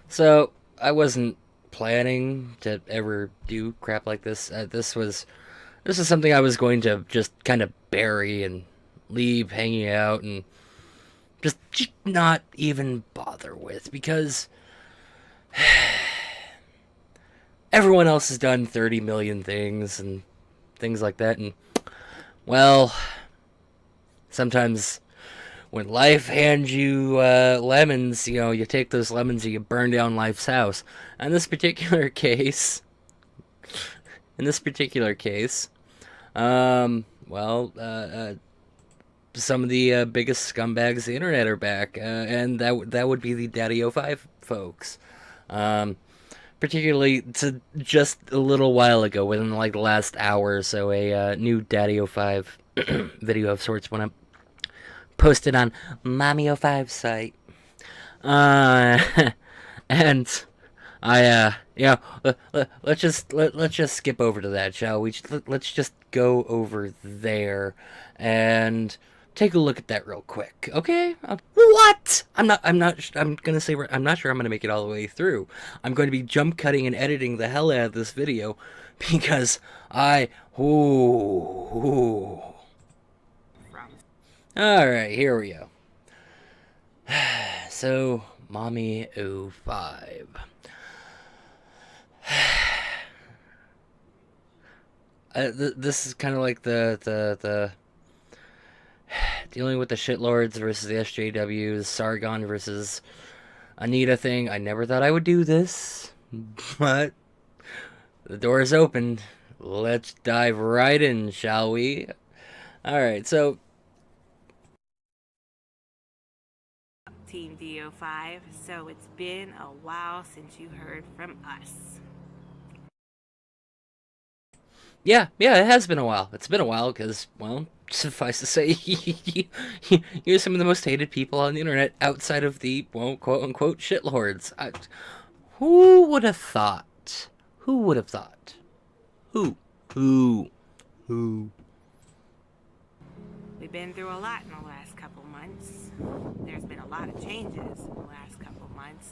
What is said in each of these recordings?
So, I wasn't planning to ever do crap like this. This is something I was going to just kind of bury and leave hanging out and just not even bother with because everyone else has done 30 million things and things like that. And, well, sometimes when life hands you lemons, you take those lemons and you burn down life's house. In this particular case, in this particular case, some of the biggest scumbags of the internet are back, and that would be the DaddyOFive folks. Um, Particularly to just a little while ago, within like the last hour or so, a new DaddyOFive video of sorts went up, posted on MommyOFive site. Uh, and let's just skip over to that, shall we? Let's just go over there and take a look at that real quick, okay? What? I'm gonna say I'm not sure I'm gonna make it all the way through. I'm going to be jump cutting and editing the hell out of this video because ooh. All right, here we go. So, MommyOFive. This is kind of like the dealing with the shitlords versus the SJWs, Sargon versus Anita thing. I never thought I would do this, but the door is open. Let's dive right in, shall we? All right, so Team DO5, so it's been a while since you heard from us. yeah, it has been a while. It's been a while because, well, suffice to say, you're some of the most hated people on the internet outside of the, well, quote-unquote shitlords. Who would have thought? Who would have thought? Who? Who? We've been through a lot in the last couple months. There's been a lot of changes in the last couple months.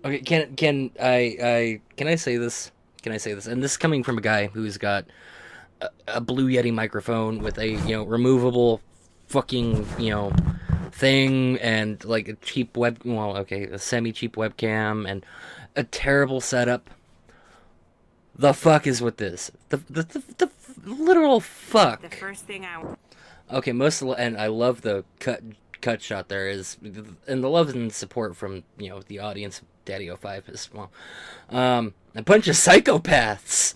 Okay, can I say this? Can I say this? And this is coming from a guy who's got a Blue Yeti microphone with a removable fucking thing and like a cheap a semi-cheap webcam and a terrible setup. The fuck is with this? The literal fuck. The first thing Okay, and I love the cut shot there is, and the love and support from the audience of DaddyOFive as well. A bunch of psychopaths.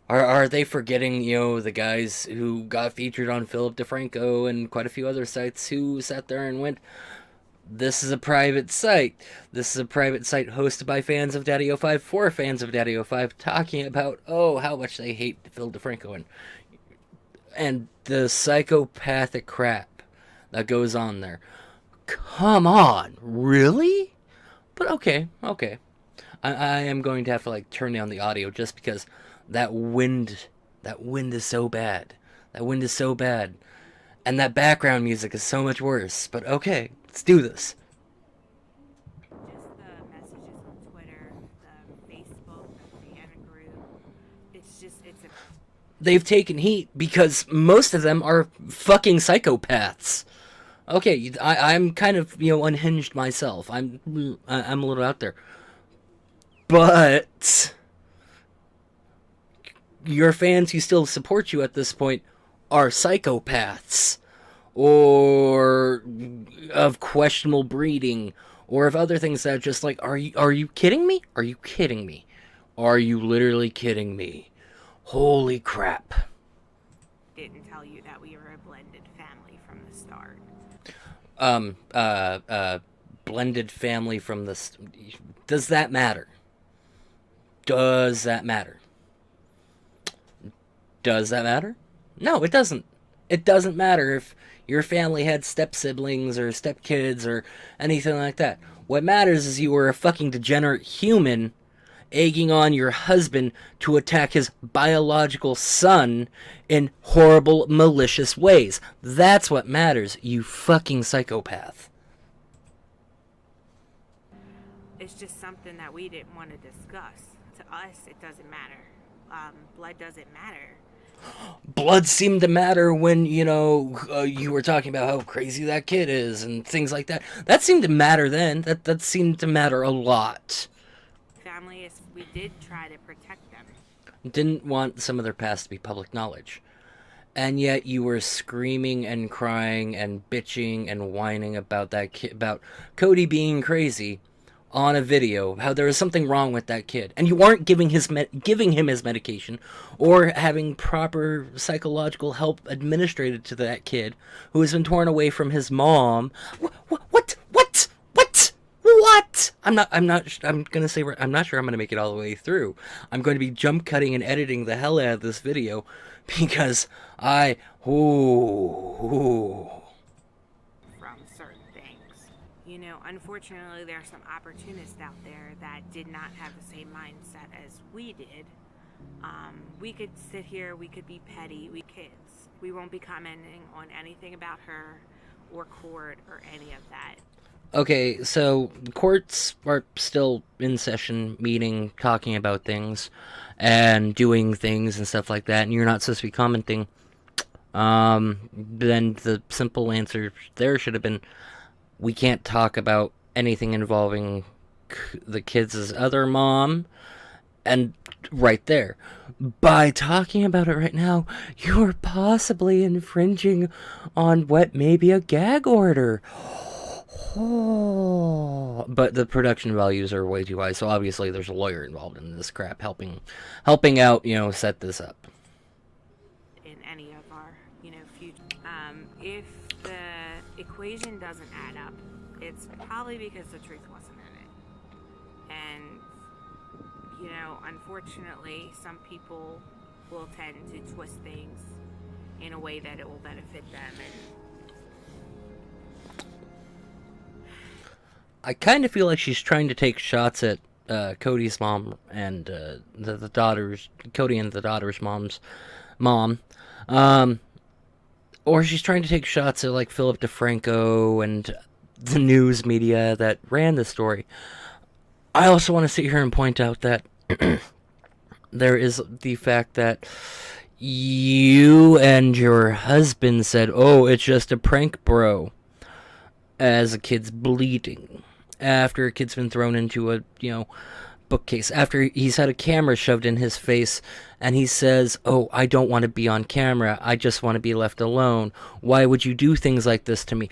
Are they forgetting the guys who got featured on Philip DeFranco and quite a few other sites who sat there and went, this is a private site. This is a private site hosted by fans of DaddyOFive for fans of DaddyOFive, talking about how much they hate Phil DeFranco and the psychopathic crap that goes on there. Come on, really? But okay. I am going to have to turn down the audio just because that wind is so bad. That wind is so bad. And that background music is so much worse. But okay, let's do this. Just the messages on Twitter, the Facebook, the fan group. They've taken heat because most of them are fucking psychopaths. Okay, I'm kind of unhinged myself. I'm a little out there, but your fans who still support you at this point are psychopaths, or of questionable breeding, or of other things that are just like, are you kidding me? Are you kidding me? Are you literally kidding me? Holy crap. Didn't tell you that we were a blended family from the start. Blended family from the... Does that matter? Does that matter? Does that matter? No, it doesn't. It doesn't matter if your family had step-siblings or step-kids or anything like that. What matters is you were a fucking degenerate human egging on your husband to attack his biological son in horrible, malicious ways. That's what matters, you fucking psychopath. It's just something that we didn't want to discuss. To us, it doesn't matter. Blood doesn't matter. Blood seemed to matter when, you were talking about how crazy that kid is and things like that. That seemed to matter then. That seemed to matter a lot. Family is, we did try to protect them. Didn't want some of their past to be public knowledge. And yet you were screaming and crying and bitching and whining about that kid, about Cody being crazy on a video, how there was something wrong with that kid, and you weren't giving him his medication or having proper psychological help administered to that kid who has been torn away from his mom. What? I'm not sure I'm gonna make it all the way through. I'm going to be jump cutting and editing the hell out of this video because From certain things. Unfortunately, there are some opportunists out there that did not have the same mindset as we did. We could sit here, we could be petty, we kids. We won't be commenting on anything about her or court or any of that. Okay, so the courts are still in session, meeting, talking about things, and doing things and stuff like that, and you're not supposed to be commenting. Then the simple answer there should have been, we can't talk about anything involving the kids' other mom, and right there. By talking about it right now, you're possibly infringing on what may be a gag order. Oh, but the production values are way too high, so obviously there's a lawyer involved in this crap, helping out, set this up. In any of our, future. If the equation doesn't add up, it's probably because the truth wasn't in it. And, unfortunately, some people will tend to twist things in a way that it will benefit them. I kind of feel like she's trying to take shots at Cody's mom and the daughter's, Cody and the daughter's mom. Or she's trying to take shots at like Philip DeFranco and the news media that ran the story. I also want to sit here and point out that there is the fact that you and your husband said, "Oh, it's just a prank, bro," as a kid's bleeding, after a kid's been thrown into a, bookcase, after he's had a camera shoved in his face, and he says, "Oh, I don't want to be on camera, I just want to be left alone. Why would you do things like this to me?"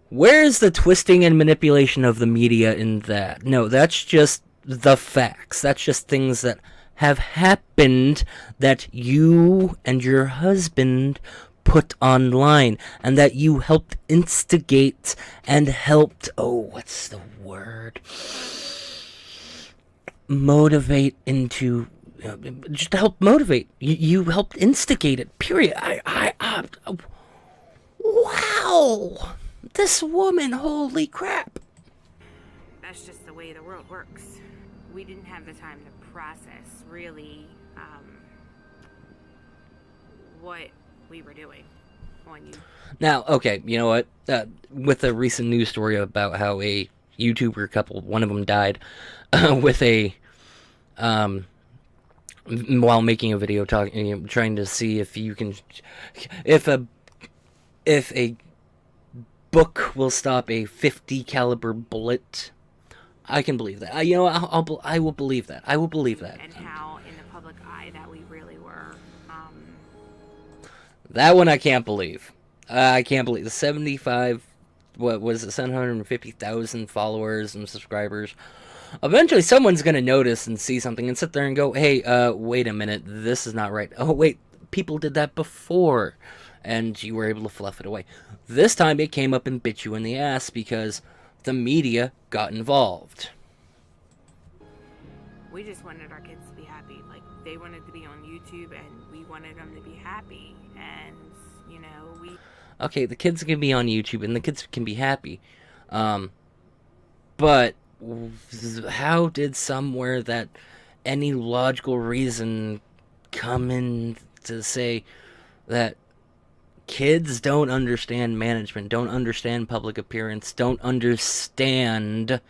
Where's the twisting and manipulation of the media in that? No, that's just the facts. That's just things that have happened that you and your husband put online, and that you helped instigate and helped, what's the word? Motivate into, just to help motivate. You helped instigate it, period. Wow! This woman, holy crap. That's just the way the world works. We didn't have the time to process, really, what we were doing on you. Now, okay, you know what? With a recent news story about how a YouTuber couple, one of them died, with a, while making a video talking, trying to see if you can, if a book will stop a .50 caliber bullet. I can believe that. I will believe that. I will believe that. And how in the public eye that we really were. That one I can't believe. I can't believe the 75. What was it? 750,000 followers and subscribers. Eventually, someone's gonna notice and see something and sit there and go, "Hey, wait a minute. This is not right. Oh, wait, people did that before," and you were able to fluff it away. This time, it came up and bit you in the ass because the media got involved. We just wanted our kids to be happy. Like, they wanted to be on YouTube, and we wanted them to be happy. And, we... Okay, the kids can be on YouTube, and the kids can be happy. But how did somewhere that any logical reason come in to say that kids don't understand management, don't understand public appearance, don't understand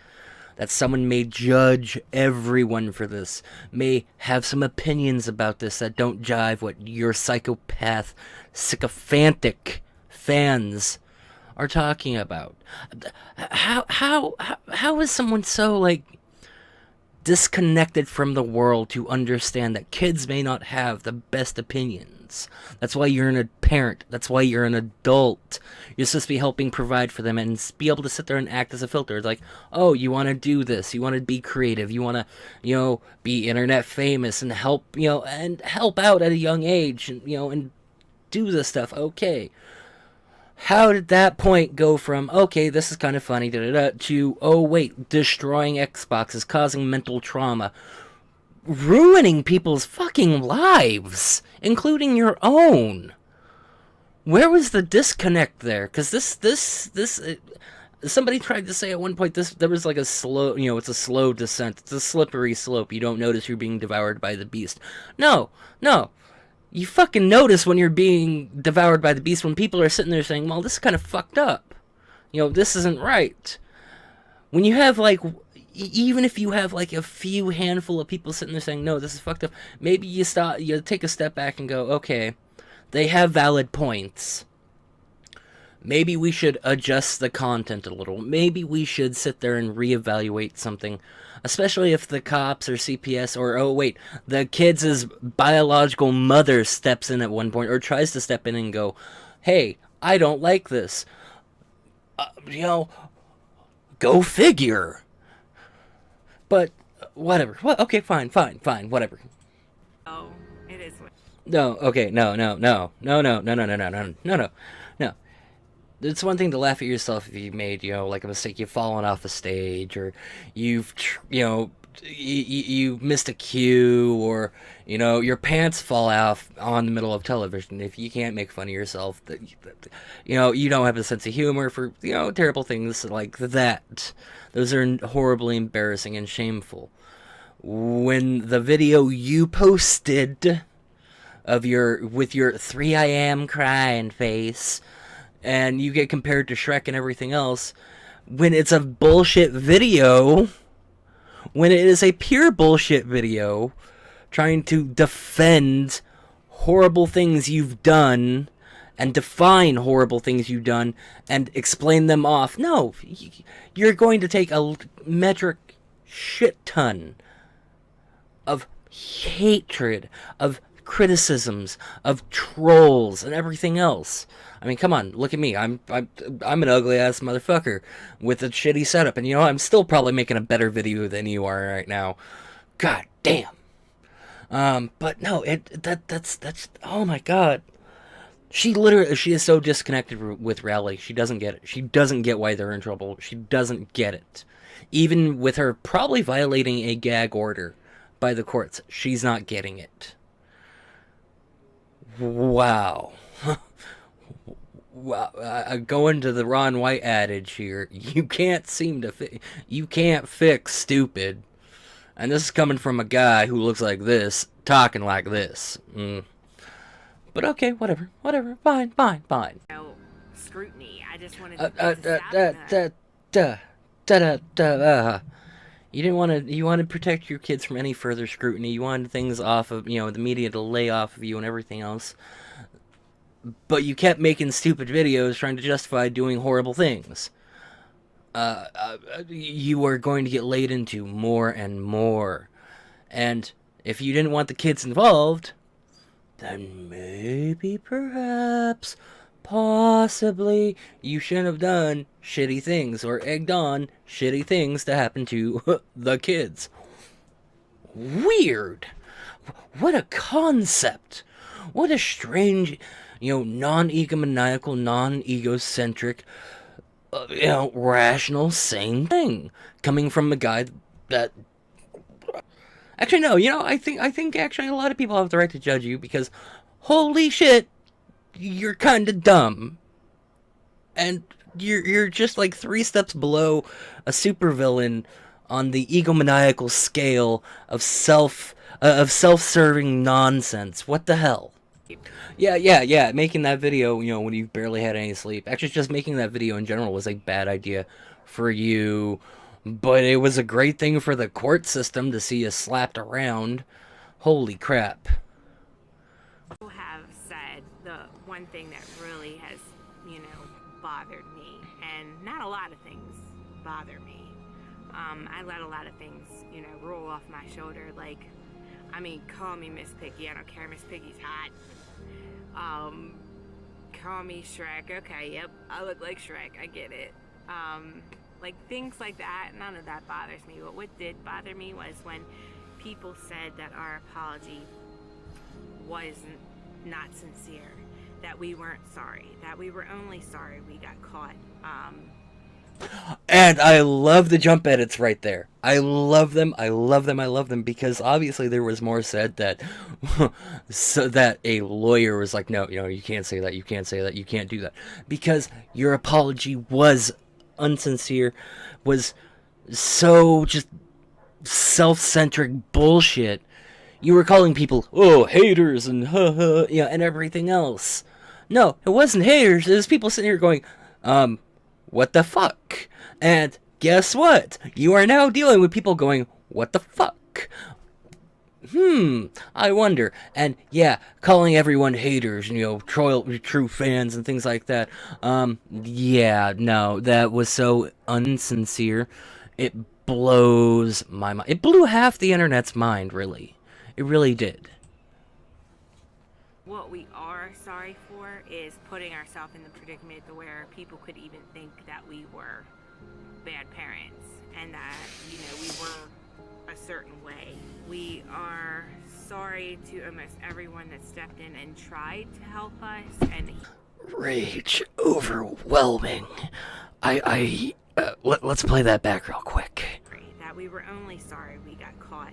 that someone may judge everyone for this, may have some opinions about this that don't jive what your psychopath, sycophantic fans are talking about. How is someone so, like, disconnected from the world to understand that kids may not have the best opinions? That's why you're a parent. That's why you're an adult. You're supposed to be helping provide for them and be able to sit there and act as a filter. It's like, oh, you want to do this. You want to be creative. You want to, be internet famous and help, and help out at a young age, and, and do this stuff. Okay. How did that point go from, okay, this is kind of funny, to, oh, wait, destroying Xboxes, causing mental trauma, ruining people's fucking lives, including your own? Where was the disconnect there? Because somebody tried to say at one point, there was like a slow, it's a slow descent. It's a slippery slope. You don't notice you're being devoured by the beast. No. You fucking notice when you're being devoured by the beast, when people are sitting there saying, well, this is kind of fucked up. This isn't right. When you have, like, even if you have, like, a few handful of people sitting there saying, no, this is fucked up, maybe you take a step back and go, okay, they have valid points. Maybe we should adjust the content a little. Maybe we should sit there and reevaluate something. Especially if the cops or CPS or, oh wait, the kid's biological mother steps in at one point or tries to step in and go, hey, I don't like this. Go figure. But whatever. Well, okay, fine, whatever. Oh, it is. No, okay, no. It's one thing to laugh at yourself if you made, like a mistake. You've fallen off a stage, or you've, you missed a cue, or, your pants fall off on the middle of television. If you can't make fun of yourself, you don't have a sense of humor for, terrible things like that. Those are horribly embarrassing and shameful. When the video you posted with your 3 I am crying face, and you get compared to Shrek and everything else, when it's a bullshit video, when it is a pure bullshit video, trying to defend horrible things you've done, and define horrible things you've done, and explain them off. No, you're going to take a metric shit ton of hatred, of criticisms, of trolls, and everything else. I mean, come on, look at me. I'm an ugly ass motherfucker with a shitty setup, and I'm still probably making a better video than you are right now. God damn. But no, that's oh my god. She is so disconnected with reality. She doesn't get it. She doesn't get why they're in trouble. She doesn't get it. Even with her probably violating a gag order by the courts, she's not getting it. Wow. Wow. Going to the Ron White adage here, you can't fix stupid. And this is coming from a guy who looks like this, talking like this. But okay, whatever, fine. No scrutiny. I just wanted to You wanted to protect your kids from any further scrutiny. You wanted things off of, the media to lay off of you and everything else. But you kept making stupid videos trying to justify doing horrible things. You are going to get laid into more and more. And if you didn't want the kids involved, then maybe, perhaps, possibly, you shouldn't have done shitty things or egged on shitty things to happen to the kids. Weird. What a concept. What a strange, non-egomaniacal, non-egocentric, rational, sane thing coming from a guy that... Actually, no, I think actually a lot of people have the right to judge you because, holy shit, you're kind of dumb. And you're just like 3 steps below a supervillain on the egomaniacal scale of self-serving nonsense. What the hell? Yeah. Making that video, when you barely had any sleep. Actually, just making that video in general was a bad idea for you. But it was a great thing for the court system to see us slapped around. Holy crap. Have said the one thing that really has, bothered me, and not a lot of things bother me. I let a lot of things, roll off my shoulder. Like, call me Miss Piggy. I don't care. Miss Piggy's hot. Call me Shrek. Okay, yep, I look like Shrek. I get it. Like things like that. None of that bothers me. But what did bother me was when people said that our apology was not sincere, that we weren't sorry, that we were only sorry we got caught. And I love the jump edits right there. I love them. I love them. I love them because obviously there was more said that so that a lawyer was like, no, you can't say that. You can't say that. You can't do that because your apology was unsincere, was so just self-centric bullshit. You were calling people, haters and and everything else. No, it wasn't haters. It was people sitting here going, what the fuck? And guess what? You are now dealing with people going, what the fuck? I wonder. And yeah, calling everyone haters, true fans and things like that. Yeah, no, that was so unsincere. It blows my mind. It blew half the internet's mind, really. It really did. What we are sorry for is putting ourselves in the predicament to where people could even think that we were bad parents and that, we were a certain way. We are sorry to almost everyone that stepped in and tried to help us. And rage overwhelming. Let's play that back real quick. That we were only sorry we got caught.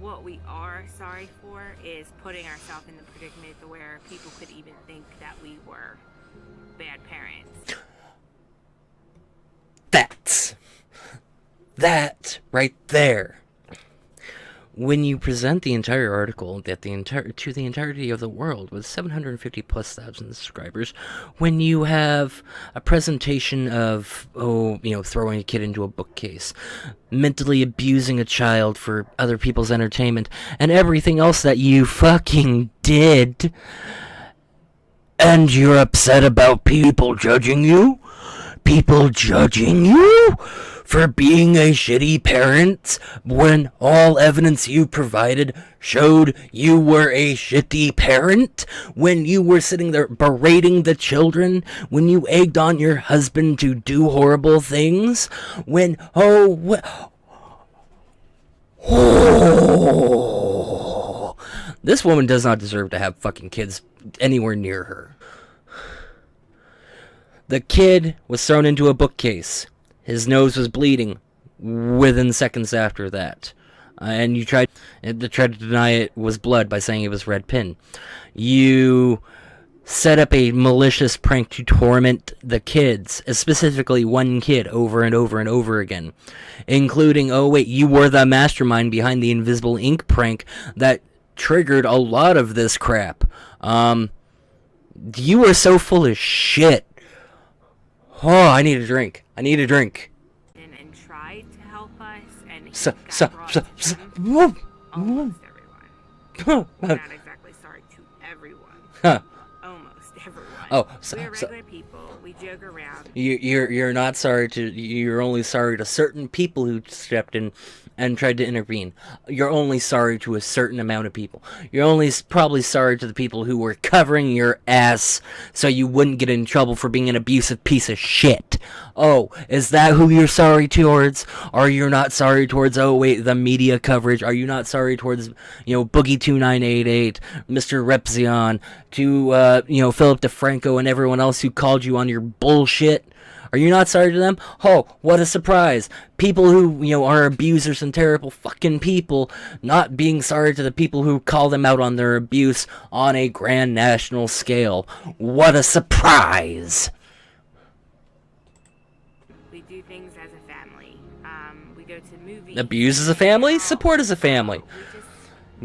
What we are sorry for is putting ourselves in the predicament to where people could even think that we were bad parents. That right there. When you present the entire article to the entirety of the world with 750+ thousand subscribers, when you have a presentation of throwing a kid into a bookcase, mentally abusing a child for other people's entertainment, and everything else that you fucking did, and you're upset about people judging you? People judging you for being a shitty parent when all evidence you provided showed you were a shitty parent? When you were sitting there berating the children? When you egged on your husband to do horrible things? When, this woman does not deserve to have fucking kids anywhere near her. The kid was thrown into a bookcase. His nose was bleeding within seconds after that. And you tried to deny it was blood by saying it was red pin. You set up a malicious prank to torment the kids, specifically one kid, over and over and over again. Including, you were the mastermind behind the invisible ink prank that triggered a lot of this crap. You were so full of shit. Oh, I need a drink. And tried to help us, and almost everyone. We're not exactly sorry to everyone. Almost everyone. We're regular people. We joke around. You're not sorry to. You're only sorry to certain people who stepped in and tried to intervene. You're only sorry to a certain amount of people. You're only probably sorry to the people who were covering your ass so you wouldn't get in trouble for being an abusive piece of shit. Oh, is that who you're sorry towards? Are you not sorry towards, the media coverage? Are you not sorry towards, Boogie 2988, MrRepzion, to, Philip DeFranco and everyone else who called you on your bullshit? Are you not sorry to them? Oh, what a surprise. People who, are abusers and terrible fucking people, not being sorry to the people who call them out on their abuse on a grand national scale. What a surprise. We do things as a family. We go to movies. Abuse as a family? Support as a family.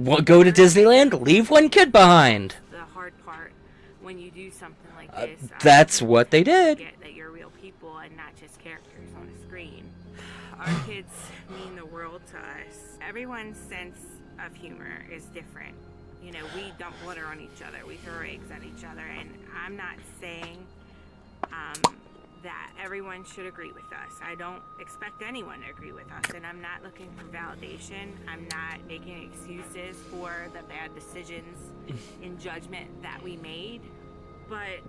Go to Disneyland? Leave one kid behind. The hard part when you do something like this. That's what they did. That you're real people and not just characters on a screen. Our kids mean the world to us. Everyone's sense of humor is different. You know, we dump water on each other, we throw eggs at each other, and I'm not saying that everyone should agree with us. I don't expect anyone to agree with us, and I'm not looking for validation. I'm not making excuses for the bad decisions in judgment that we made, but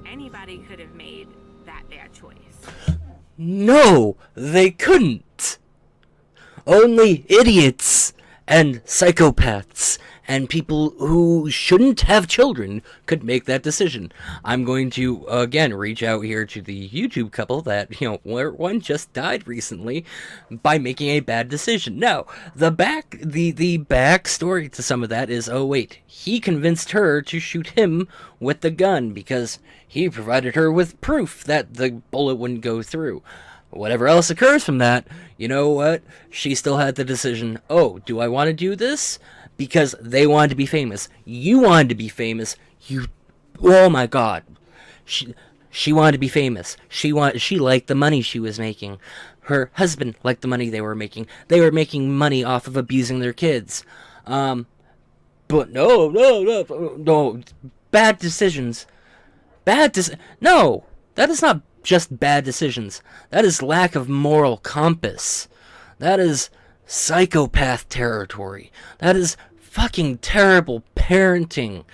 anybody could have made that bad choice. No, they couldn't. Only idiots and psychopaths and people who shouldn't have children could make that decision. I'm going to, again, reach out here to the YouTube couple that, you know, where one just died recently by making a bad decision. Now, the backstory to some of that is, oh wait, he convinced her to shoot him with the gun because he provided her with proof that the bullet wouldn't go through. Whatever else occurs from that, you know what? She still had the decision, oh, do I want to do this? Because they wanted to be famous. You wanted to be famous. Oh my god. She wanted to be famous. She liked the money she was making. Her husband liked the money they were making. They were making money off of abusing their kids. But no. Bad decisions. No, that is not just bad decisions. That is lack of moral compass. That is psychopath territory. That is fucking terrible parenting.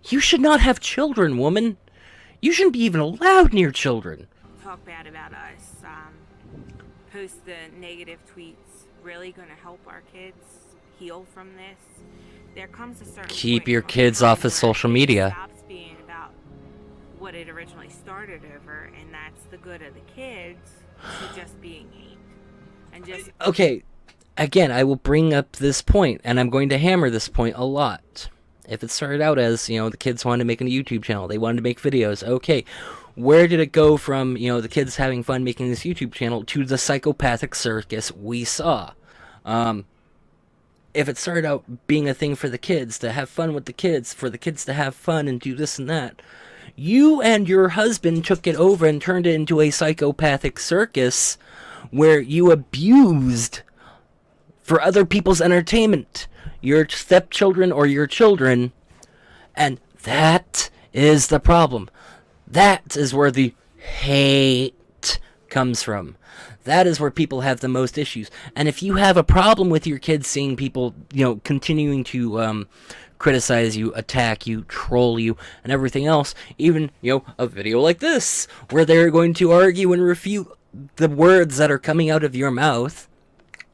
You should not have children, woman. You shouldn't be even allowed near children. Talk bad about us. Post the negative tweets. Really gonna help our kids heal from this? There comes a certain Keep point your in kids time off of where social it media. stops being about what it originally started over, and that's the good of the kids, to just being hate. And just okay, again, I will bring up this point, and I'm going to hammer this point a lot. If it started out as, you know, the kids wanted to make a YouTube channel, they wanted to make videos, okay, where did it go from, you know, the kids having fun making this YouTube channel to the psychopathic circus we saw? If it started out being a thing for the kids, to have fun with the kids, for the kids to have fun and do this and that, you and your husband took it over and turned it into a psychopathic circus where you abused for other people's entertainment, your stepchildren or your children, and that is the problem. That is where the hate comes from. That is where people have the most issues. And if you have a problem with your kids seeing people, you know, continuing to criticize you, attack you, troll you, and everything else, even, you know, a video like this, where they're going to argue and refute the words that are coming out of your mouth,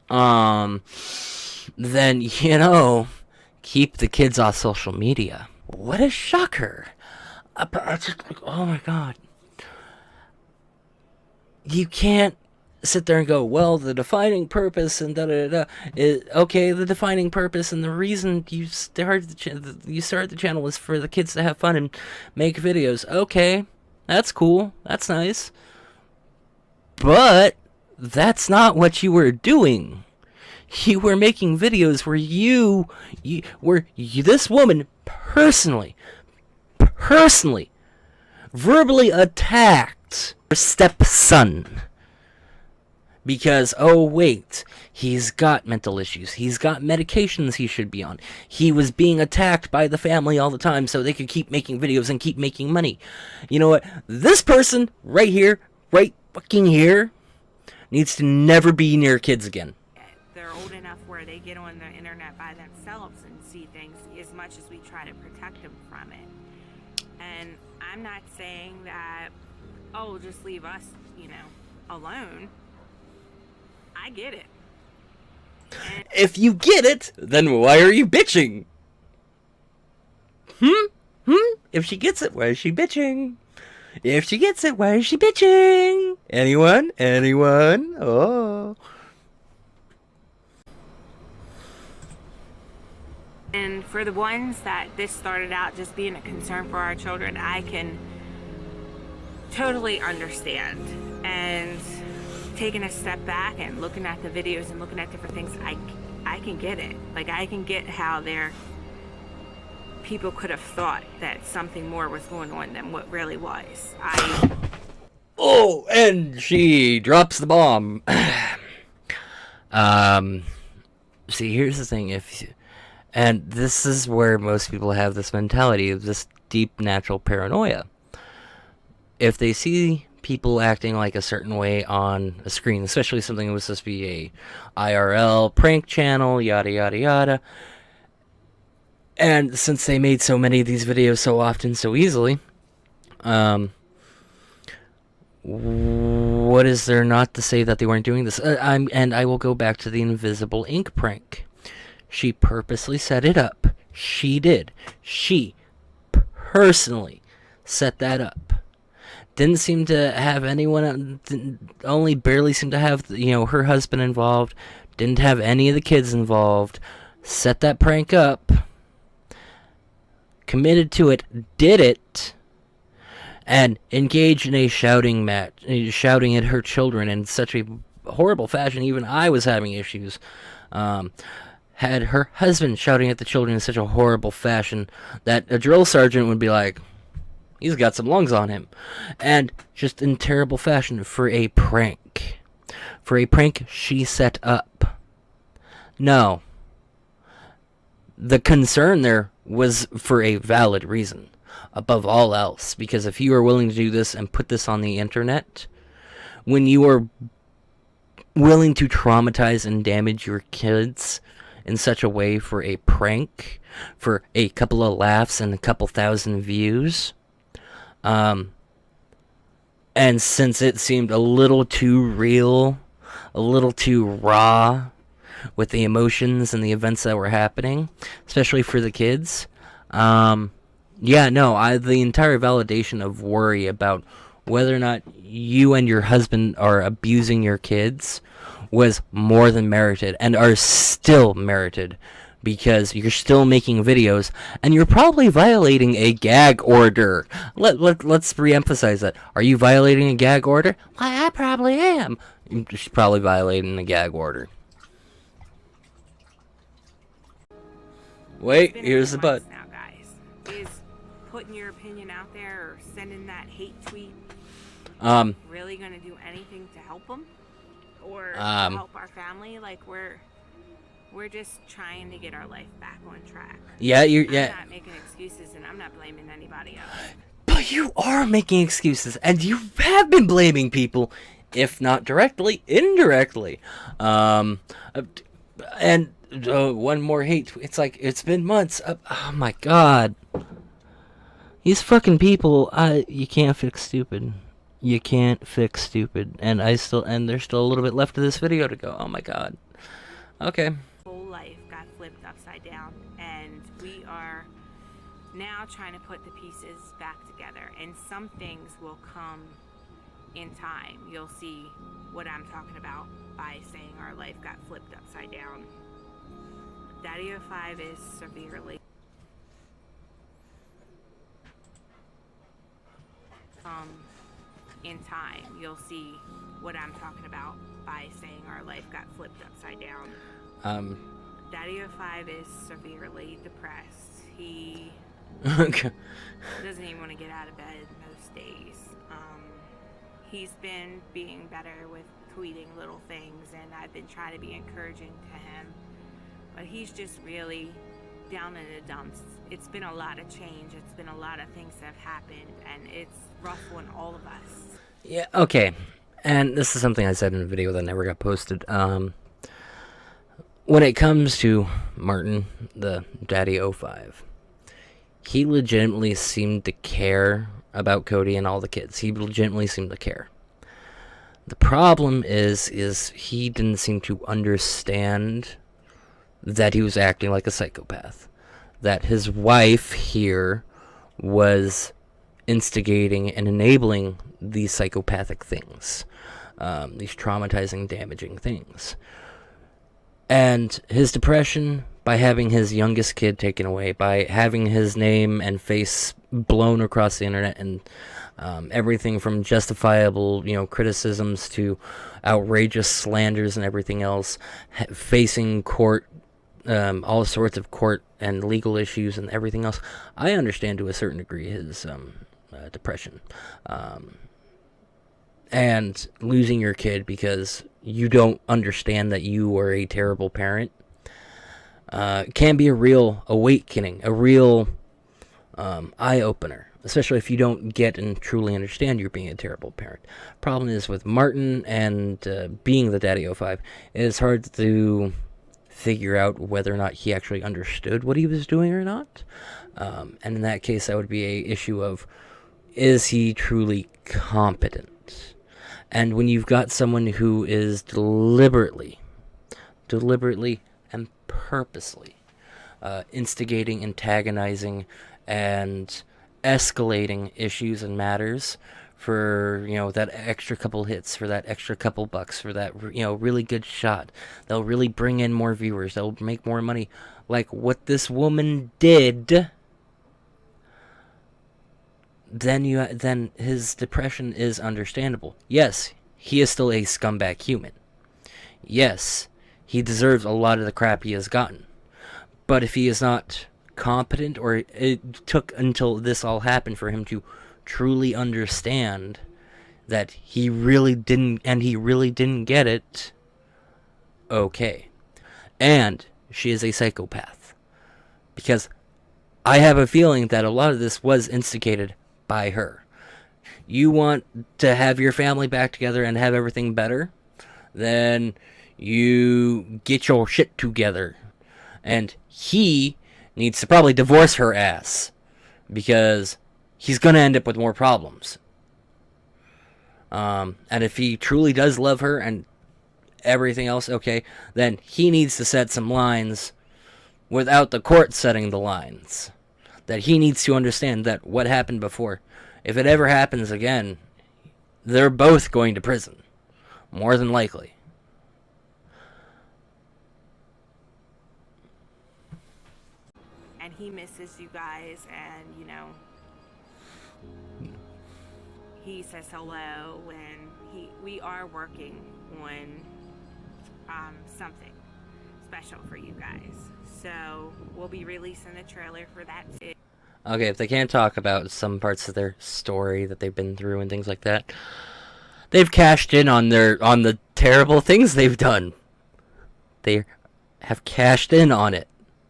then, you know, keep the kids off social media. What a shocker. I just, oh my god. You can't sit there and go, well, the defining purpose and da-da-da-da is, okay, the defining purpose and the reason you started the channel was for the kids to have fun and make videos. Okay, that's cool. That's nice. But that's not what you were doing. You were making videos where this woman personally, verbally attacked her stepson. Because, oh wait, he's got mental issues. He's got medications he should be on. He was being attacked by the family all the time so they could keep making videos and keep making money. You know what? This person right here, right fucking here, needs to never be near kids again. They're old enough where they get on the internet by themselves and see things as much as we try to protect them from it. And I'm not saying that, oh, just leave us, you know, alone. I get it. And if you get it, then why are you bitching? If she gets it, why is she bitching? If she gets it, why is she bitching? Anyone? Oh. And for the ones that this started out just being a concern for our children, I can totally understand. And taking a step back and looking at the videos and looking at different things, I can get it. Like, I can get how people could have thought that something more was going on than what really was. Oh, and she drops the bomb. See, here's the thing. And this is where most people have this mentality of this deep natural paranoia. If they see people acting like a certain way on a screen, especially something that was supposed to be a IRL prank channel, yada yada yada, and since they made so many of these videos so often, so easily, what is there not to say that they weren't doing this? And I will go back to the invisible ink prank. She purposely set it up. She did. She personally set that up. Didn't seem to have anyone, only barely seemed to have, her husband involved. Didn't have any of the kids involved. Set that prank up. Committed to it. Did it. And engaged in a shouting match. Shouting at her children in such a horrible fashion. Even I was having issues. Had her husband shouting at the children in such a horrible fashion that a drill sergeant would be like, he's got some lungs on him. And just in terrible fashion for a prank. For a prank she set up. No. The concern there was for a valid reason. Above all else. Because if you are willing to do this and put this on the internet, when you are willing to traumatize and damage your kids in such a way for a prank, for a couple of laughs and a couple thousand views, and since it seemed a little too real, a little too raw with the emotions and the events that were happening, especially for the kids, the entire validation of worry about whether or not you and your husband are abusing your kids was more than merited, and are still merited, because you're still making videos, and you're probably violating a gag order. Let's re-emphasize that. Are you violating a gag order? Why, I probably am. You're probably violating a gag order. Wait, here's the but. Now, guys, is putting your opinion out there or sending that hate tweet really gonna do anything to help them? Or help our family? Like, we're just trying to get our life back on track. Yeah, I'm not making excuses, and I'm not blaming anybody else. But you are making excuses, and you have been blaming people, if not directly, indirectly. And one more hate. It's like, it's been months. Oh my god. These fucking people, you can't fix stupid. You can't fix stupid. And there's still a little bit left of this video to go. Oh my god. Okay. Whole life got flipped upside down, and we are now trying to put the pieces back together, and some things will come in time. You'll see what I'm talking about by saying our life got flipped upside down. DaddyOFive is severely in time. You'll see what I'm talking about by saying our life got flipped upside down. DaddyOFive is severely depressed. He doesn't even want to get out of bed most days. He's been being better with tweeting little things, and I've been trying to be encouraging to him, but he's just really down in the dumps. It's been a lot of change. It's been a lot of things that have happened, and it's rough on all of us. Yeah, okay. And this is something I said in a video that never got posted. When it comes to Martin, the DaddyOFive, he legitimately seemed to care about Cody and all the kids. He legitimately seemed to care. The problem is he didn't seem to understand that he was acting like a psychopath. That his wife here was instigating and enabling these psychopathic things. These traumatizing, damaging things. And his depression, by having his youngest kid taken away, by having his name and face blown across the internet, and everything from justifiable, criticisms to outrageous slanders and everything else, facing court, all sorts of court and legal issues and everything else. I understand to a certain degree his depression. and losing your kid because you don't understand that you are a terrible parent can be a real awakening, a real eye-opener, especially if you don't get and truly understand you're being a terrible parent. Problem is with Martin and being the DaddyOFive, it is hard to figure out whether or not he actually understood what he was doing or not. And in that case, that would be a issue of, is he truly competent? And when you've got someone who is deliberately and purposely instigating, antagonizing, and escalating issues and matters for, that extra couple hits, for that extra couple bucks, for that, really good shot, they'll really bring in more viewers, they'll make more money, like what this woman did, then his depression is understandable. Yes, he is still a scumbag human. Yes, he deserves a lot of the crap he has gotten. But if he is not competent, or it took until this all happened for him to truly understand that he really didn't get it, okay. And she is a psychopath. Because I have a feeling that a lot of this was instigated by her. You want to have your family back together and have everything better? Then you get your shit together. And he needs to probably divorce her ass, because he's going to end up with more problems. And if he truly does love her and everything else, okay, then he needs to set some lines without the court setting the lines. That he needs to understand that what happened before, if it ever happens again, they're both going to prison. More than likely. And he misses you guys, and he says hello, and we are working on something special for you guys. So we'll be releasing the trailer for that too. Okay, if they can't talk about some parts of their story that they've been through and things like that, they've cashed in on the terrible things they've done. They have cashed in on it.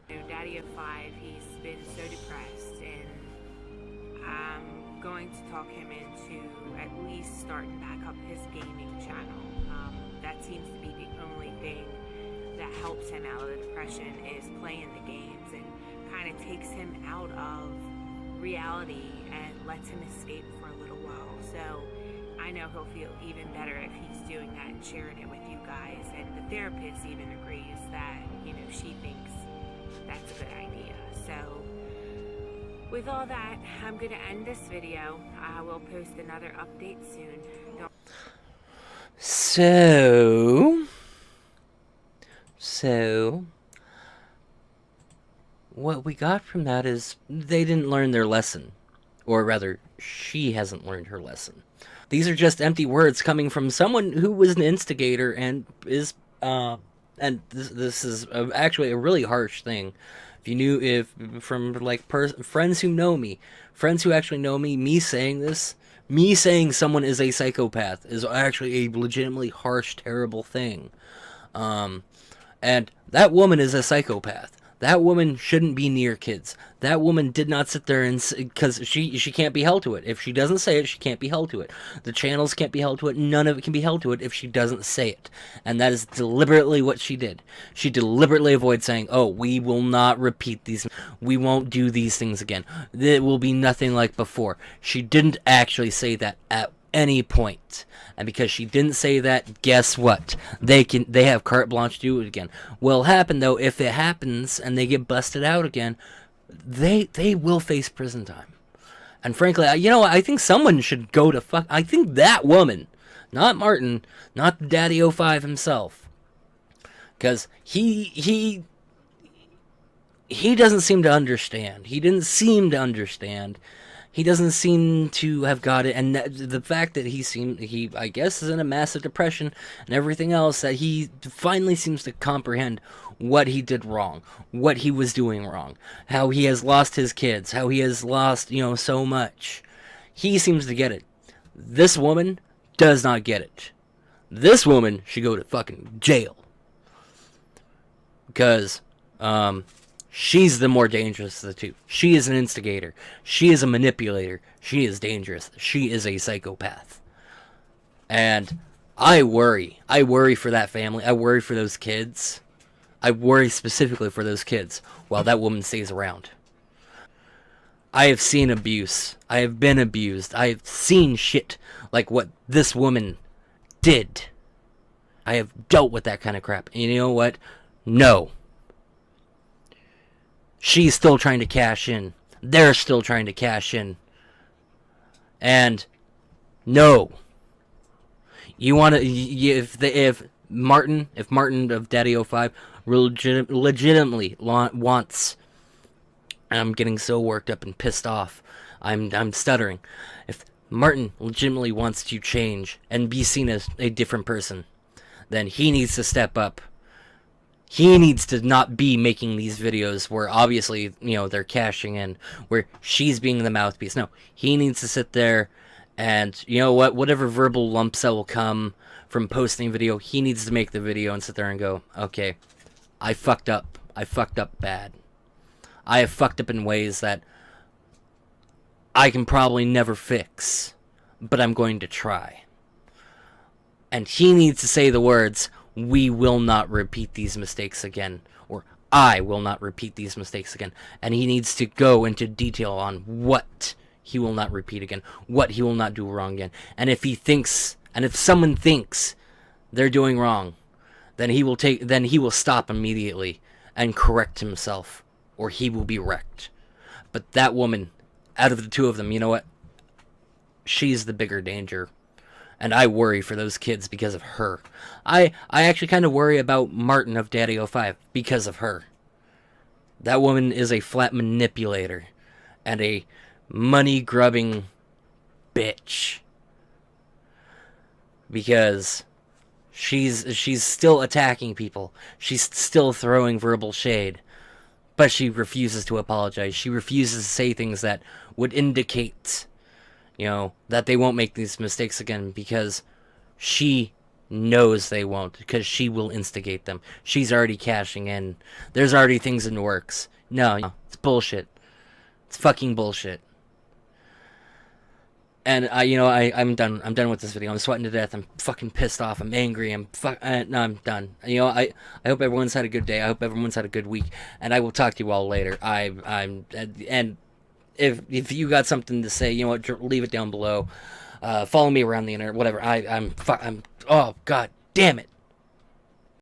DaddyOFive, he's been so depressed, and I'm going to talk him into at least starting back up his gaming channel. That seems to be the only thing that helps him out of the depression, is playing the games, and kind of takes him out of reality and lets him escape for a little while. So I know he'll feel even better if he's doing that and sharing it with you guys. And the therapist even agrees that, she thinks that's a good idea. So with all that, I'm going to end this video. I will post another update soon. So what we got from that is they didn't learn their lesson. Or rather, she hasn't learned her lesson. These are just empty words coming from someone who was an instigator and is, and this is actually a really harsh thing. From friends who know me, friends who actually know me saying this, me saying someone is a psychopath is actually a legitimately harsh, terrible thing. And that woman is a psychopath. That woman shouldn't be near kids. That woman did not sit there and... Because she can't be held to it. If she doesn't say it, she can't be held to it. The channels can't be held to it. None of it can be held to it if she doesn't say it. And that is deliberately what she did. She deliberately avoided saying, oh, we will not repeat these... We won't do these things again. It will be nothing like before. She didn't actually say that at any point. And because she didn't say that, guess what? They have carte blanche to do it again. What'll happen though, if it happens and they get busted out again, they will face prison time. And frankly, I think someone should go to fuck. I think that woman, not Martin, not DaddyOFive himself, because he doesn't seem to understand. He didn't seem to understand. He doesn't seem to have got it, and the fact that he I guess is in a massive depression and everything else, that he finally seems to comprehend what he did wrong, what he was doing wrong, how he has lost his kids, how he has lost, so much. He seems to get it. This woman does not get it. This woman should go to fucking jail. Because, she's the more dangerous of the two. She is an instigator. She is a manipulator. She is dangerous. She is a psychopath. And I worry. I worry for that family. I worry for those kids. I worry specifically for those kids while that woman stays around. I have seen abuse. I have been abused. I have seen shit like what this woman did. I have dealt with that kind of crap. And you know what? No. She's still trying to cash in. They're still trying to cash in. And no. You want to, if Martin of DaddyOFive legitimately wants, and I'm getting so worked up and pissed off, I'm stuttering. If Martin legitimately wants to change and be seen as a different person, then he needs to step up. He needs to not be making these videos where obviously, they're cashing in, where she's being the mouthpiece. No, he needs to sit there and, you know what, whatever verbal lumps that will come from posting video, he needs to make the video and sit there and go, okay, I fucked up. I fucked up bad. I have fucked up in ways that I can probably never fix, but I'm going to try. And he needs to say the words, we will not repeat these mistakes again, or I will not repeat these mistakes again. And he needs to go into detail on what he will not repeat again, what he will not do wrong again. And if he thinks, and if someone thinks they're doing wrong, then he will stop immediately and correct himself, or he will be wrecked. But that woman, out of the two of them, you know what? She's the bigger danger. And I worry for those kids because of her. I actually kind of worry about Martin of DaddyOFive because of her. That woman is a flat manipulator and a money-grubbing bitch. Because she's still attacking people. She's still throwing verbal shade. But she refuses to apologize. She refuses to say things that would indicate, that they won't make these mistakes again, because she knows they won't, because she will instigate them. She's already cashing in. There's already things in the works. No, it's bullshit. It's fucking bullshit. And I'm done. I'm done with this video. I'm sweating to death. I'm fucking pissed off. I'm angry. I'm done. I hope everyone's had a good day. I hope everyone's had a good week. And I will talk to you all later. And if you got something to say, leave it down below. Follow me around the internet. Whatever. Oh god damn it.